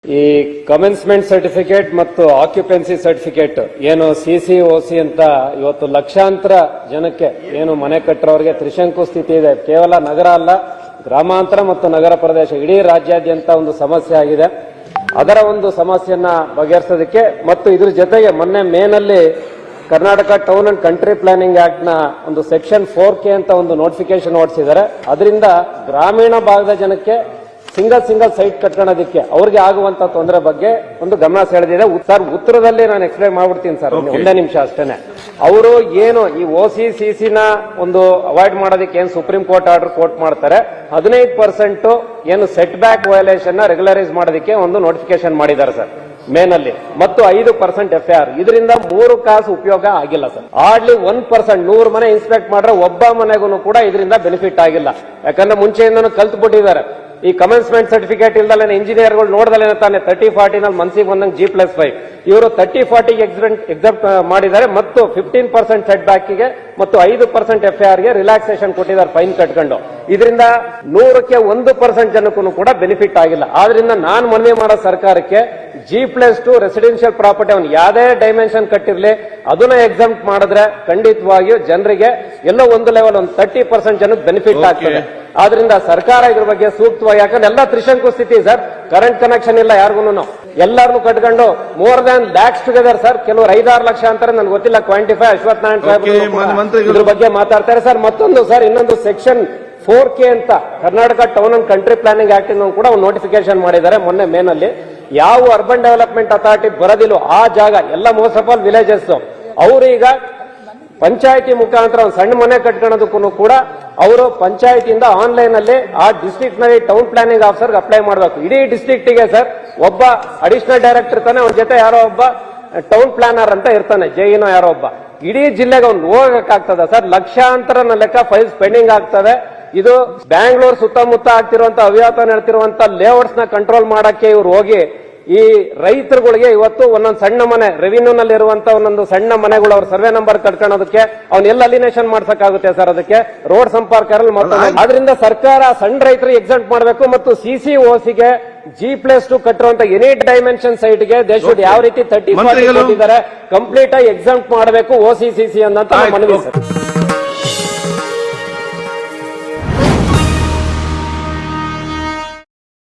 ಈ commencement certificate ಮತ್ತು occupancy certificate ಏನು ಸಿಸಿ ಓಸಿ ಅಂತ ಇವತ್ತು ಲಕ್ಷಾಂತರ ಜನಕ್ಕೆ ಏನು ಮನೆ ಕಟ್ಟರೋರಿಗೆ ತ್ರಿಶಂಕು ಸ್ಥಿತಿ ಇದೆ. ಕೇವಲ ನಗರ ಅಲ್ಲ, ಗ್ರಾಮಾಂತರ ಮತ್ತು ನಗರ ಪ್ರದೇಶ ಇಡೀ ರಾಜ್ಯಾದ್ಯಂತ ಒಂದು ಸಮಸ್ಯೆ ಆಗಿದೆ. ಅದರ ಒಂದು ಸಮಸ್ಯೆಯನ್ನ ಬಗೆಹರಿಸೋದಕ್ಕೆ ಮತ್ತು ಇದ್ರ ಜೊತೆಗೆ ಮೊನ್ನೆ ಮೇನಲ್ಲಿ Karnataka town and country planning act ನ ಒಂದು ಸೆಕ್ಷನ್ 4K ಅಂತ ಒಂದು ನೋಟಿಫಿಕೇಶನ್ ಹೊರಡಿಸಿದ್ದಾರೆ. ಅದರಿಂದ ಗ್ರಾಮೀಣ ಭಾಗದ ಜನಕ್ಕೆ ಸಿಂಗಲ್ ಸೈಟ್ ಕಟ್ಕೊಳ್ಳೋದಕ್ಕೆ ಅವ್ರಿಗೆ ಆಗುವಂತ ತೊಂದರೆ ಬಗ್ಗೆ ಒಂದು ಗಮನ ಸೆಳೆದಿದೆ. ಸರ್, ಉತ್ತರದಲ್ಲಿ ನಾನು ಎಕ್ಸ್ಪ್ಲೈನ್ ಮಾಡ್ಬಿಡ್ತೀನಿ ಸರ್, ಒಂದೇ ನಿಮಿಷ ಅಷ್ಟೇನೆ. ಅವರು ಏನು ಈ OC/CC ನ ಒಂದು ಅವಾಯ್ಡ್ ಮಾಡೋದಕ್ಕೆ ಏನು ಸುಪ್ರೀಂ ಕೋರ್ಟ್ ಆರ್ಡರ್ ಕೋರ್ಟ್ ಮಾಡ್ತಾರೆ, 15% ಏನು ಸೆಟ್ ಬ್ಯಾಕ್ ವಯೋಲೇಷನ್ ನ ರೆಗ್ಯುಲರೈಸ್ ಮಾಡೋದಕ್ಕೆ ಒಂದು ನೋಟಿಫಿಕೇಶನ್ ಮಾಡಿದ್ದಾರೆ ಸರ್ ಮೇನಲ್ಲಿ, ಮತ್ತು 5% FIR. ಇದರಿಂದ 3 ಕಾಸು ಉಪಯೋಗ ಆಗಿಲ್ಲ ಸರ್. ಹಾರ್ಡ್ಲಿ 1%, 100 ಮನೆ ಇನ್ಸ್ಪೆಕ್ಟ್ ಮಾಡ್ರೆ ಒಬ್ಬ ಮನೆಗೂ ಕೂಡ ಇದರಿಂದ ಬೆನಿಫಿಟ್ ಆಗಿಲ್ಲ. ಯಾಕಂದ್ರೆ ಮುಂಚೆಯಿಂದನೂ ಕಲ್ತು ಬಿಟ್ಟಿದ್ದಾರೆ. ಈ ಕಮೆನ್ಸ್ಮೆಂಟ್ ಸರ್ಟಿಫಿಕೇಟ್ ಇಲ್ದಲ್ಲ ಇಂಜಿನಿಯರ್ಗಳು ನೋಡ್ದಲ್ಲ ತಾನೆ 30-40 ನಲ್ಲಿ ಮನ್ಸಿಗೆ ಬಂದಂಗೆ G+5 ಇವರು 30-40 ಎಕ್ಸೆಪ್ಟ್ ಮಾಡಿದ್ದಾರೆ ಮತ್ತು 15% ಸೆಟ್ ಬ್ಯಾಕ್ ಗೆ ಮತ್ತು 5% FIR ಗೆ ರಿಲ್ಯಾಕ್ಸೇಷನ್ ಕೊಟ್ಟಿದ್ದಾರೆ ಫೈನ್ ಕಟ್ಕೊಂಡು. ಇದರಿಂದ 100ಕ್ಕೆ 1% ಜನಕ್ಕೂ ಕೂಡ ಬೆನಿಫಿಟ್ ಆಗಿಲ್ಲ. ಆದ್ರಿಂದ ನಾನು ಮನವಿ ಮಾಡೋ ಸರ್ಕಾರಕ್ಕೆ G+2 ರೆಸಿಡೆನ್ಷಿಯಲ್ ಪ್ರಾಪರ್ಟಿ ಅವನು ಯಾವುದೇ ಡೈಮೆನ್ಷನ್ ಕಟ್ಟಿರ್ಲಿ ಅದನ್ನ ಎಕ್ಸೆಂಪ್ಟ್ ಮಾಡಿದ್ರೆ ಖಂಡಿತವಾಗಿಯೂ ಜನರಿಗೆ ಎಲ್ಲೋ ಒಂದು ಲೆವೆಲ್ ಒಂದು 30% ಜನಕ್ಕೆ ಬೆನಿಫಿಟ್ ಆಗ್ತದೆ. ಆದ್ರಿಂದ ಸರ್ಕಾರ ಇದ್ರ ಬಗ್ಗೆ ಸೂಕ್ತವಾಗಿ, ಯಾಕಂದ್ರೆ ಎಲ್ಲ ತ್ರಿಶಂಕು ಸ್ಥಿತಿ ಸರ್, ಕರೆಂಟ್ ಕನೆಕ್ಷನ್ ಇಲ್ಲ ಯಾರಿಗೂ, ಎಲ್ಲಾರನ್ನು ಕಟ್ಕೊಂಡು more than lakhs together sir. ಕೆಲವರು 5-6 ಲಕ್ಷ ಅಂತಾರೆ, ನನ್ಗೆ ಗೊತ್ತಿಲ್ಲ ಕ್ವಾಂಟಿಫೈ. ಅಶ್ವಥ್ ನಾರಾಯಣ ಸಾಹೇಬ್ ಇದ್ರ ಬಗ್ಗೆ ಮಾತಾಡ್ತಾರೆ ಸರ್. ಮತ್ತೊಂದು ಸರ್, ಇನ್ನೊಂದು ಸೆಕ್ಷನ್ 4K ಅಂತ Karnataka town and country planning act ಕೂಡ ಒಂದು ನೋಟಿಫಿಕೇಶನ್ ಮಾಡಿದ್ದಾರೆ ಮೊನ್ನೆ ಮೇನಲ್ಲಿ. ಯಾವ ಅರ್ಬನ್ ಡೆವಲಪ್ಮೆಂಟ್ ಅಥಾರಿಟಿ ಬರೋದಿಲ್ಲ ಆ ಜಾಗ ಎಲ್ಲ ಮೋಸ್ಟ್ ಆಫ್ ಆಲ್ ವಿಲೇಜಸ್ ಅವರು ಈಗ ಪಂಚಾಯತಿ ಮುಖಾಂತರ ಒಂದು ಸಣ್ಣ ಮನೆ ಕಟ್ಕೊಳ್ಳೋದಕ್ಕೂ ಕೂಡ ಅವರು ಪಂಚಾಯತಿಯಿಂದ ಆನ್ಲೈನ್ ಅಲ್ಲಿ ಆ ಡಿಸ್ಟ್ರಿಕ್ಟ್ ನಲ್ಲಿ ಟೌನ್ ಪ್ಲಾನಿಂಗ್ ಆಫೀಸರ್ ಅಪ್ಲೈ ಮಾಡಬೇಕು. ಇಡೀ ಡಿಸ್ಟ್ರಿಕ್ಟ್ ಗೆ ಸರ್ ಒಬ್ಬ ಅಡಿಷನಲ್ ಡೈರೆಕ್ಟರ್ ಇರ್ತಾನೆ, ಅವನ ಜೊತೆ ಯಾರೋ ಒಬ್ಬ ಟೌನ್ ಪ್ಲಾನರ್ ಅಂತ ಇರ್ತಾನೆ, ಜೈನೋ ಯಾರೋ ಒಬ್ಬ. ಇಡೀ ಜಿಲ್ಲೆಗೆ ಅವ್ನು ಹೋಗಕ್ಕಾಗ್ತದ ಸರ್? ಲಕ್ಷಾಂತರ ಲೆಕ್ಕ ಫೈಲ್ಸ್ ಪೆಂಡಿಂಗ್ ಆಗ್ತದೆ. ಇದು ಬ್ಯಾಂಗ್ಳೂರ್ ಸುತ್ತಮುತ್ತ ಆಗ್ತಿರುವಂತ ಅವ್ಯಾತ ನಡೆತಿರುವಂತ ಲೇಔಟ್ಸ್ ನ ಕಂಟ್ರೋಲ್ ಮಾಡಕ್ಕೆ ಇವ್ರು ಹೋಗಿ ಈ ರೈತರುಗಳಿಗೆ ಇವತ್ತು ಒಂದೊಂದು ಸಣ್ಣ ಮನೆ ರೆವಿನ್ಯೂ ನಲ್ಲಿ ಇರುವಂತ ಒಂದೊಂದು ಸಣ್ಣ ಮನೆಗಳು ಅವ್ರ ಸರ್ವೆ ನಂಬರ್ ಕಟ್ಕೊಳ್ಳೋದಕ್ಕೆ ಅವ್ನೆಲ್ಲ ಅಲಿನೇಷನ್ ಮಾಡ್ಸಕ್ಕಾಗುತ್ತೆ ಸರ್. ಅದಕ್ಕೆ ರೋಡ್ ಸಂಪರ್ಕ ಆದ್ರಿಂದ ಸರ್ಕಾರ ಸಣ್ಣ ರೈತರಿಗೆ ಎಕ್ಸೆಂಪ್ಟ್ ಮಾಡಬೇಕು ಮತ್ತು CC OCಗೆ G+2 ಕಟ್ಟಿರುವಂತ ಎನಿ ಡೈಮೆನ್ಷನ್ ಸೈಟ್ ಗೆ ದೇ ಶುಡ್ ಯಾವ ರೀತಿ 30% ಕಂಪ್ಲೀಟ್ ಆಗಿ ಎಕ್ಸೆಂಪ್ಟ್ ಮಾಡಬೇಕು OC/CC ಅಂತ ಮನವಿ ಸರ್.